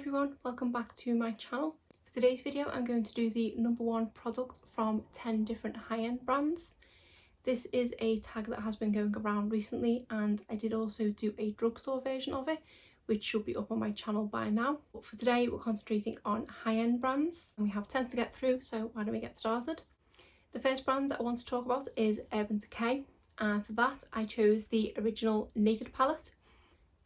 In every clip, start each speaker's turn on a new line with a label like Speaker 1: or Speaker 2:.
Speaker 1: everyone, welcome back to my channel. For today's video I'm going to do the number one product from 10 different high-end brands. This is a tag that has been going around recently, and I did also do a drugstore version of it which should be up on my channel by now. But for today we're concentrating on high-end brands and we have 10 to get through, so why don't we get started. The first brand that I want to talk about is Urban Decay, and for that I chose the original Naked palette.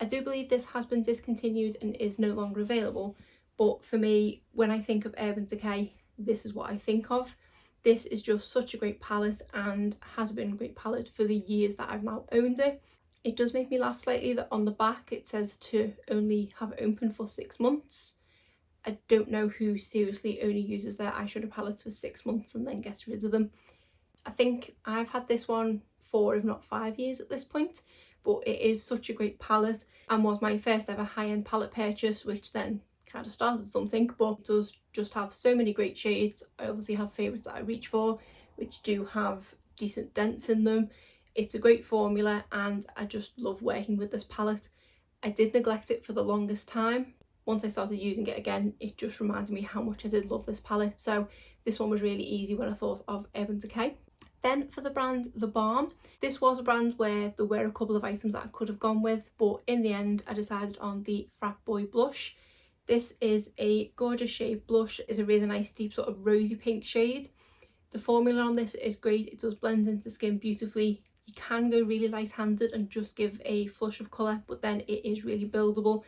Speaker 1: I do believe this has been discontinued and is no longer available, but for me, when I think of Urban Decay, this is what I think of. This is just such a great palette and has been a great palette for the years that I've now owned it. It does make me laugh slightly that on the back it says to only have it open for 6 months. I don't know who seriously only uses their eyeshadow palettes for 6 months and then gets rid of them. I think I've had this one 4 if not 5 years at this point, but it is such a great palette and was my first ever high-end palette purchase, which then kind of started something. But it does just have so many great shades. I obviously have favourites that I reach for, which do have decent dents in them. It's a great formula and I just love working with this palette. I did neglect it for the longest time. Once I started using it again, it just reminded me how much I did love this palette, so this one was really easy when I thought of Urban Decay. Then for the brand The Balm, this was a brand where there were a couple of items that I could have gone with, but in the end I decided on the Frat Boy blush. This is a gorgeous shade blush. It's a really nice deep sort of rosy pink shade. The formula on this is great, it does blend into the skin beautifully. You can go really light-handed and just give a flush of colour, but then it is really buildable.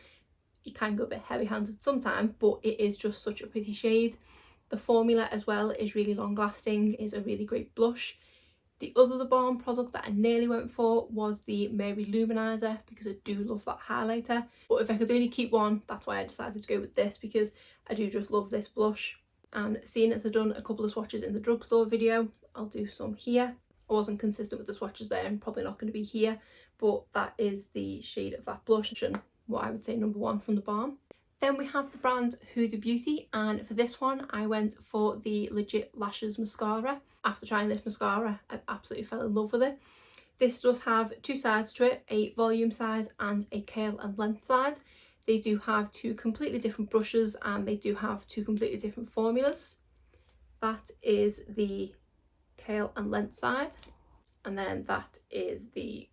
Speaker 1: You can go a bit heavy-handed sometimes, but it is just such a pretty shade. The formula as well is really long-lasting, is a really great blush. The other The Balm product that I nearly went for was the Mary Luminizer, because I do love that highlighter. But if I could only keep one, that's why I decided to go with this, because I do just love this blush. And seeing as I've done a couple of swatches in the drugstore video, I'll do some here. I wasn't consistent with the swatches there and probably not going to be here, but that is the shade of that blush and what I would say number one from The Balm. Then we have the brand Huda Beauty, and for this one I went for the Legit Lashes mascara. After trying this mascara, I absolutely fell in love with it. This does have two sides to it, a volume side and a curl and length side. They do have two completely different brushes and they do have two completely different formulas. That is the curl and length side, and then that is the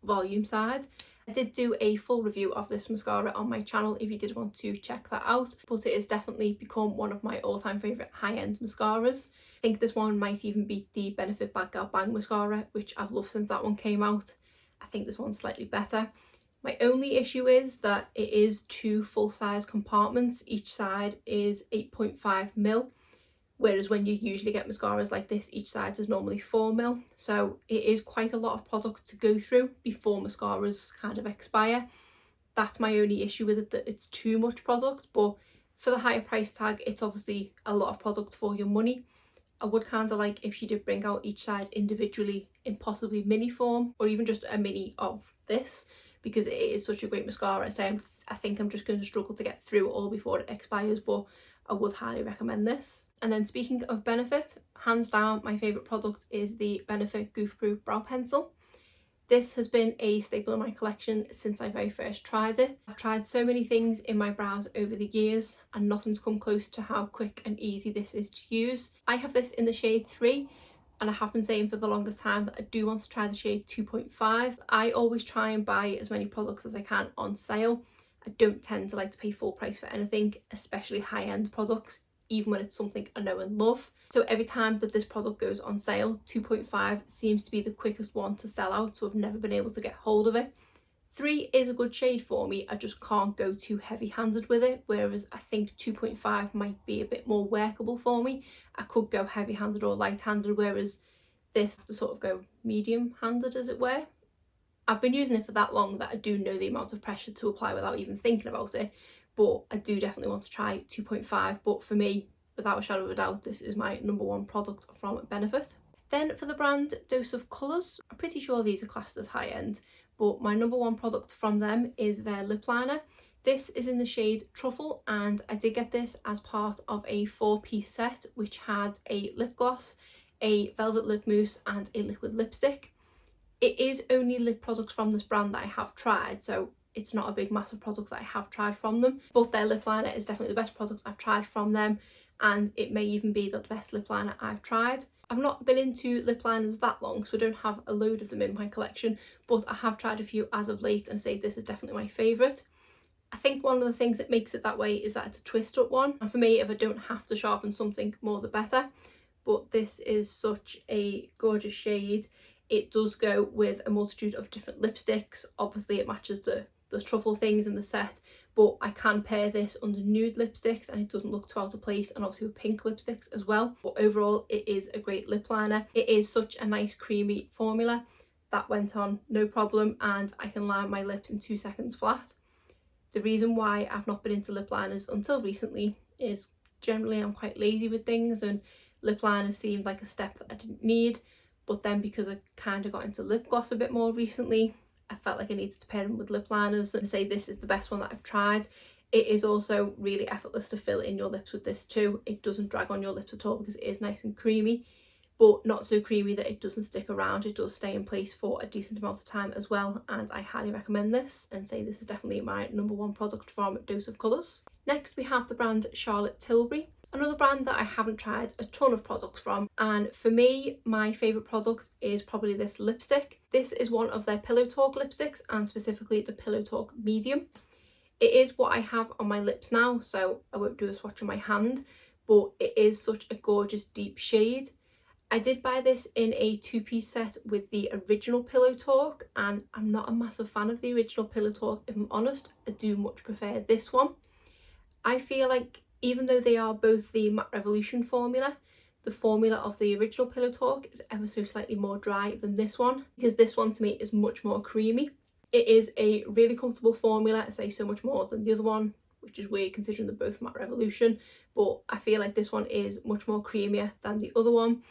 Speaker 1: volume side. I did do a full review of this mascara on my channel if you did want to check that out, but it has definitely become one of my all-time favourite high-end mascaras. I think this one might even beat the Benefit Bad Girl Bang mascara, which I've loved since that one came out. I think this one's slightly better. My only issue is that it is 2 full-size compartments. Each side is 8.5mm. Whereas when you usually get mascaras like this, each side is normally 4mm. So it is quite a lot of product to go through before mascaras kind of expire. That's my only issue with it, that it's too much product, but for the higher price tag, it's obviously a lot of product for your money. I would kind of like if she did bring out each side individually in possibly mini form, or even just a mini of this, because it is such a great mascara. So I think I'm just going to struggle to get through it all before it expires, but I would highly recommend this. And then speaking of Benefit, hands down my favourite product is the Benefit Goof Proof Brow Pencil. This has been a staple in my collection since I very first tried it. I've tried so many things in my brows over the years and nothing's come close to how quick and easy this is to use. I have this in the shade 3 and I have been saying for the longest time that I do want to try the shade 2.5. I always try and buy as many products as I can on sale. I don't tend to like to pay full price for anything, especially high-end products, even when it's something I know and love. So every time that this product goes on sale, 2.5 seems to be the quickest one to sell out, so I've never been able to get hold of it. 3 is a good shade for me, I just can't go too heavy-handed with it, whereas I think 2.5 might be a bit more workable for me. I could go heavy-handed or light-handed, whereas this to sort of go medium-handed, as it were. I've been using it for that long that I do know the amount of pressure to apply without even thinking about it, but I do definitely want to try 2.5. But for me, without a shadow of a doubt, this is my number one product from Benefit. Then for the brand Dose of Colours, I'm pretty sure these are classed as high-end, but my number one product from them is their lip liner. This is in the shade Truffle, and I did get this as part of a 4-piece set which had a lip gloss, a velvet lip mousse and a liquid lipstick. It is only lip products from this brand that I have tried, so it's not a big massive product that I have tried from them, but their lip liner is definitely the best product I've tried from them, and it may even be the best lip liner I've tried. I've not been into lip liners that long, so I don't have a load of them in my collection, but I have tried a few as of late and say this is definitely my favourite. I think one of the things that makes it that way is that it's a twist up one, and for me, if I don't have to sharpen something, more the better. But this is such a gorgeous shade. It does go with a multitude of different lipsticks. Obviously it matches the truffle things in the set, but I can pair this under nude lipsticks and it doesn't look too out of place, and obviously with pink lipsticks as well. But overall it is a great lip liner. It is such a nice creamy formula that went on no problem, and I can line my lips in 2 seconds flat. The reason why I've not been into lip liners until recently is generally I'm quite lazy with things, and lip liners seemed like a step that I didn't need. But then because I kind of got into lip gloss a bit more recently, I felt like I needed to pair them with lip liners and say this is the best one that I've tried. It is also really effortless to fill in your lips with this too. It doesn't drag on your lips at all because it is nice and creamy, but not so creamy that it doesn't stick around. It does stay in place for a decent amount of time as well, and I highly recommend this and say this is definitely my #1 product from Dose of Colours. Next we have the brand Charlotte Tilbury. Another brand that I haven't tried a ton of products from, and for me my favourite product is probably this lipstick. This is one of their Pillow Talk lipsticks, and specifically the Pillow Talk Medium. It is what I have on my lips now, so I won't do a swatch on my hand, but it is such a gorgeous deep shade. I did buy this in a 2-piece set with the original Pillow Talk, and I'm not a massive fan of the original Pillow Talk if I'm honest. I do much prefer this one. I feel like even though they are both the Matte Revolution formula, the formula of the original Pillow Talk is ever so slightly more dry than this one, because this one to me is much more creamy. It is a really comfortable formula, I say so much more than the other one, which is weird considering they're both Matte Revolution, but I feel like this one is much more creamier than the other one.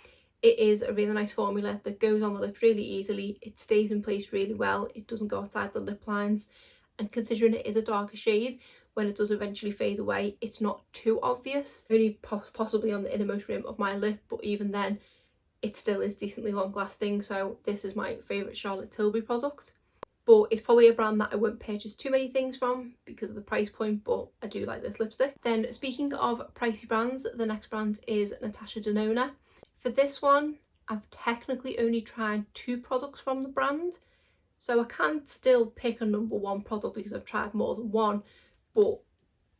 Speaker 1: It is a really nice formula that goes on the lips really easily. It stays in place really well. It doesn't go outside the lip lines, and considering it is a darker shade, when it does eventually fade away, it's not too obvious. Only possibly on the innermost rim of my lip, but even then it still is decently long lasting. So this is my favourite Charlotte Tilbury product, but it's probably a brand that I won't purchase too many things from because of the price point, but I do like this lipstick. Then speaking of pricey brands, the next brand is Natasha Denona. For this one, I've technically only tried 2 products from the brand, so I can still pick a #1 product because I've tried more than one, but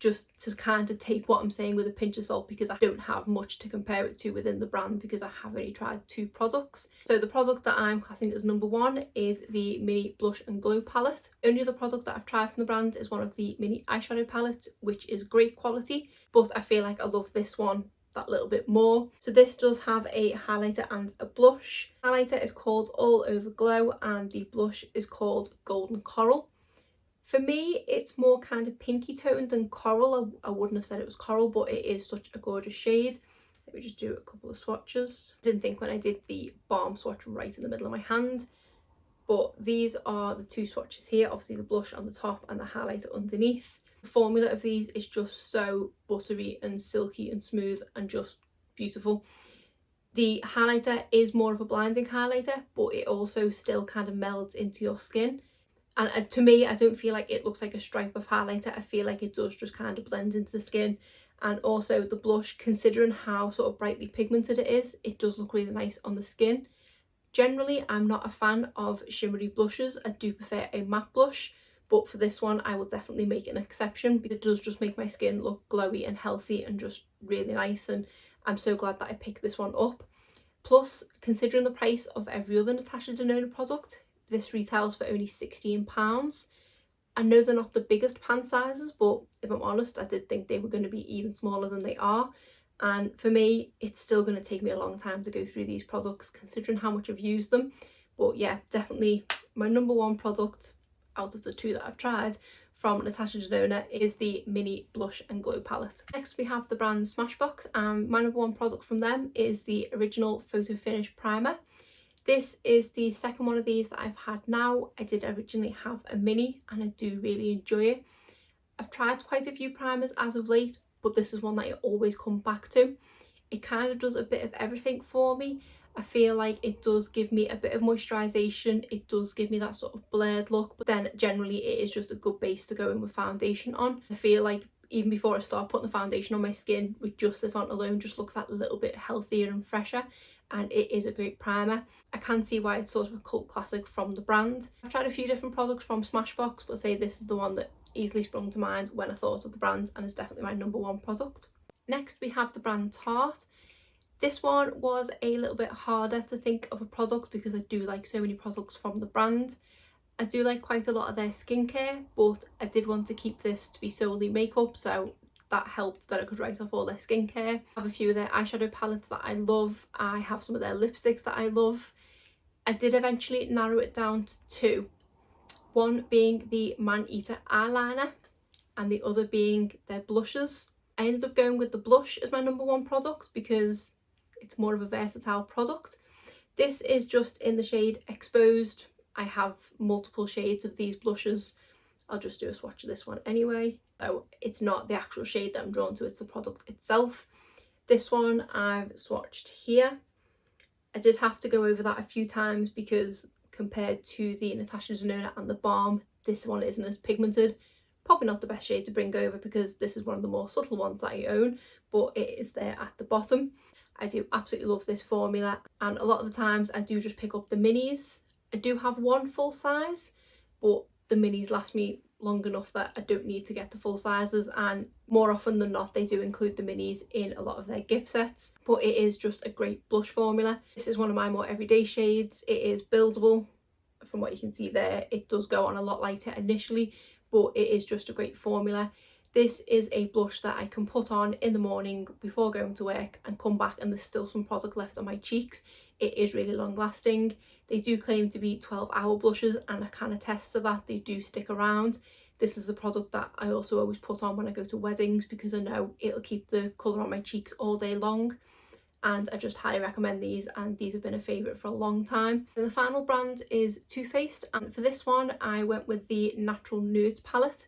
Speaker 1: just to kind of take what I'm saying with a pinch of salt, because I don't have much to compare it to within the brand because I have only tried 2 products. So the product that I'm classing as #1 is the Mini Blush and Glow palette. Only other product that I've tried from the brand is one of the mini eyeshadow palettes, which is great quality, but I feel like I love this one that little bit more. So this does have a highlighter and a blush. Highlighter is called All Over Glow and the blush is called Golden Coral. For me, it's more kind of pinky toned than coral. I wouldn't have said it was coral, but it is such a gorgeous shade. Let me just do a couple of swatches. I didn't think when I did the Balm swatch right in the middle of my hand, but these are the 2 swatches here. Obviously the blush on the top and the highlighter underneath. The formula of these is just so buttery and silky and smooth and just beautiful. The highlighter is more of a blinding highlighter, but it also still kind of melds into your skin. And to me, I don't feel like it looks like a stripe of highlighter. I feel like it does just kind of blend into the skin. And also the blush, considering how sort of brightly pigmented it is, it does look really nice on the skin. Generally, I'm not a fan of shimmery blushes. I do prefer a matte blush, but for this one, I will definitely make an exception because it does just make my skin look glowy and healthy and just really nice. And I'm so glad that I picked this one up. Plus, considering the price of every other Natasha Denona product, this retails for only £16. I know they're not the biggest pan sizes, but if I'm honest, I did think they were going to be even smaller than they are. And for me, it's still going to take me a long time to go through these products considering how much I've used them. But yeah, definitely my #1 product out of the 2 that I've tried from Natasha Denona is the Mini Blush and Glow palette. Next we have the brand Smashbox, and my #1 product from them is the original Photo Finish Primer. This is the second one of these that I've had now. I did originally have a mini and I do really enjoy it. I've tried quite a few primers as of late, but this is one that I always come back to. It kind of does a bit of everything for me. I feel like it does give me a bit of moisturisation, it does give me that sort of blurred look, but then generally it is just a good base to go in with foundation on. I feel like even before I start putting the foundation on my skin, with just this on alone, just looks that little bit healthier and fresher, and it is a great primer. I can see why it's sort of a cult classic from the brand. I've tried a few different products from Smashbox, but say this is the one that easily sprung to mind when I thought of the brand, and is definitely my number one product. Next we have the brand Tarte. This one was a little bit harder to think of a product because I do like so many products from the brand. I do like quite a lot of their skincare, but I did want to keep this to be solely makeup, so that helped that I could write off all their skincare. I have a few of their eyeshadow palettes that I love. I have some of their lipsticks that I love. I did eventually narrow it down to two. One being the Man Eater eyeliner and the other being their blushes. I ended up going with the blush as my number one product because it's more of a versatile product. This is just in the shade Exposed. I have multiple shades of these blushes. I'll just do a swatch of this one anyway. So it's not the actual shade that I'm drawn to, it's the product itself. This one I've swatched here. I did have to go over that a few times because compared to the Natasha Denona and the Balm, this one isn't as pigmented. Probably not the best shade to bring over because this is one of the more subtle ones that I own, but it is there at the bottom. I do absolutely love this formula, and a lot of the times I do just pick up the minis. I do have one full size, but the minis last me long enough that I don't need to get the full sizes, and more often than not they do include the minis in a lot of their gift sets. But it is just a great blush formula. This is one of my more everyday shades. It is buildable. From what you can see there, it does go on a lot lighter initially, but it is just a great formula. This is a blush that I can put on in the morning before going to work and come back and there's still some product left on my cheeks. It is really long lasting. They do claim to be 12-hour blushes and I can attest to that. They do stick around. This is a product that I also always put on when I go to weddings because I know it'll keep the colour on my cheeks all day long. And I just highly recommend these, and these have been a favourite for a long time. And the final brand is Too Faced, and for this one I went with the Natural Nudes palette.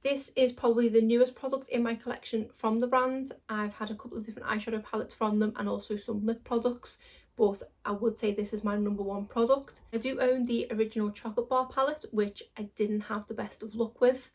Speaker 1: This is probably the newest product in my collection from the brand. I've had a couple of different eyeshadow palettes from them and also some lip products, but I would say this is my number one product. I do own the original chocolate bar palette, which I didn't have the best of luck with.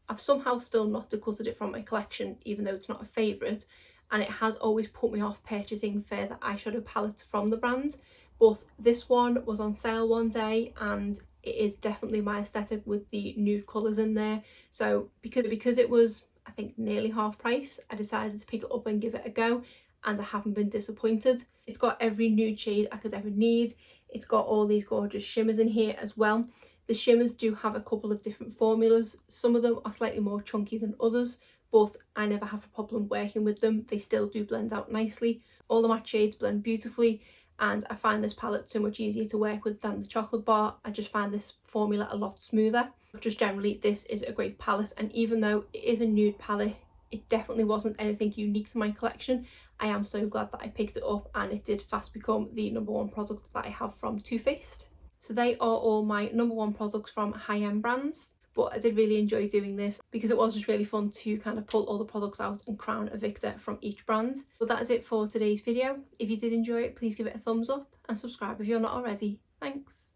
Speaker 1: I've somehow still not decluttered it from my collection, even though it's not a favourite, and it has always put me off purchasing further eyeshadow palettes from the brand. But this one was on sale one day and it is definitely my aesthetic with the nude colours in there. So because it was, I think, nearly half price, I decided to pick it up and give it a go, and I haven't been disappointed. It's got every nude shade I could ever need. It's got all these gorgeous shimmers in here as well. The shimmers do have a couple of different formulas. Some of them are slightly more chunky than others, but I never have a problem working with them. They still do blend out nicely. All the matte shades blend beautifully, and I find this palette so much easier to work with than the chocolate bar. I just find this formula a lot smoother. Just generally, this is a great palette, and even though it is a nude palette, it definitely wasn't anything unique to my collection. I am so glad that I picked it up, and it did fast become the number one product that I have from Too Faced. So they are all my number one products from high-end brands. But I did really enjoy doing this because it was just really fun to kind of pull all the products out and crown a victor from each brand. But that is it for today's video. If you did enjoy it, please give it a thumbs up and subscribe if you're not already. Thanks.